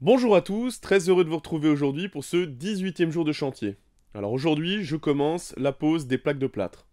Bonjour à tous, très heureux de vous retrouver aujourd'hui pour ce 18e jour de chantier. Alors aujourd'hui, je commence la pose des plaques de plâtre.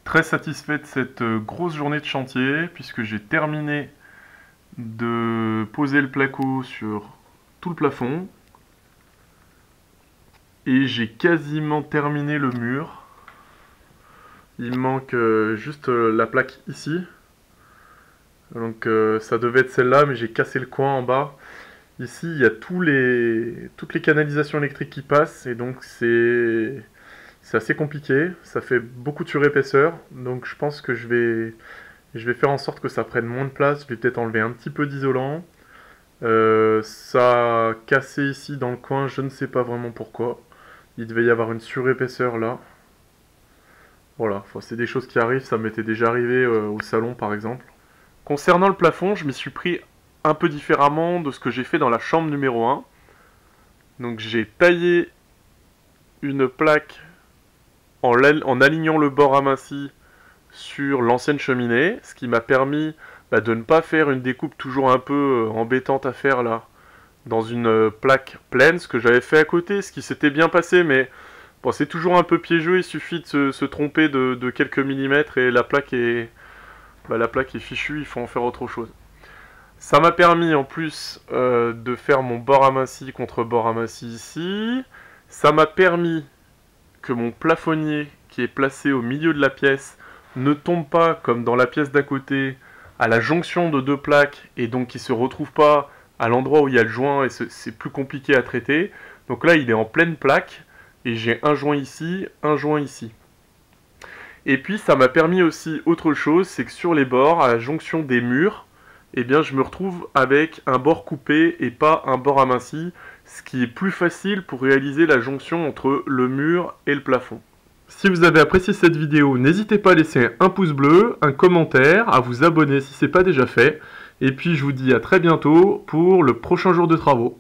Très satisfait de cette grosse journée de chantier puisque j'ai terminé de poser le placo sur tout le plafond et j'ai quasiment terminé le mur. Il me manque juste la plaque ici. Donc ça devait être celle-là, mais j'ai cassé le coin en bas. Ici, il y a toutes les canalisations électriques qui passent et donc c'est assez compliqué, ça fait beaucoup de surépaisseur, donc je pense que je vais faire en sorte que ça prenne moins de place. Je vais peut-être enlever un petit peu d'isolant. Ça a cassé ici dans le coin, je ne sais pas vraiment pourquoi. Il devait y avoir une surépaisseur là. Voilà, enfin, c'est des choses qui arrivent, ça m'était déjà arrivé au salon par exemple. Concernant le plafond, je m'y suis pris un peu différemment de ce que j'ai fait dans la chambre numéro 1. Donc j'ai taillé une plaque en alignant le bord aminci sur l'ancienne cheminée, ce qui m'a permis de ne pas faire une découpe toujours un peu embêtante à faire là, dans une plaque pleine, ce que j'avais fait à côté, ce qui s'était bien passé, mais bon, c'est toujours un peu piégeux, il suffit de se tromper de quelques millimètres et la plaque est fichue, il faut en faire autre chose. Ça m'a permis en plus de faire mon bord aminci contre bord aminci ici. Ça m'a permis que mon plafonnier qui est placé au milieu de la pièce ne tombe pas comme dans la pièce d'à côté à la jonction de deux plaques et donc qui se retrouve pas à l'endroit où il y a le joint et c'est plus compliqué à traiter. Donc là il est en pleine plaque et j'ai un joint ici, un joint ici. Et puis ça m'a permis aussi autre chose, c'est que sur les bords, à la jonction des murs, eh bien je me retrouve avec un bord coupé et pas un bord aminci, ce qui est plus facile pour réaliser la jonction entre le mur et le plafond. Si vous avez apprécié cette vidéo, n'hésitez pas à laisser un pouce bleu, un commentaire, à vous abonner si ce n'est pas déjà fait. Et puis je vous dis à très bientôt pour le prochain jour de travaux.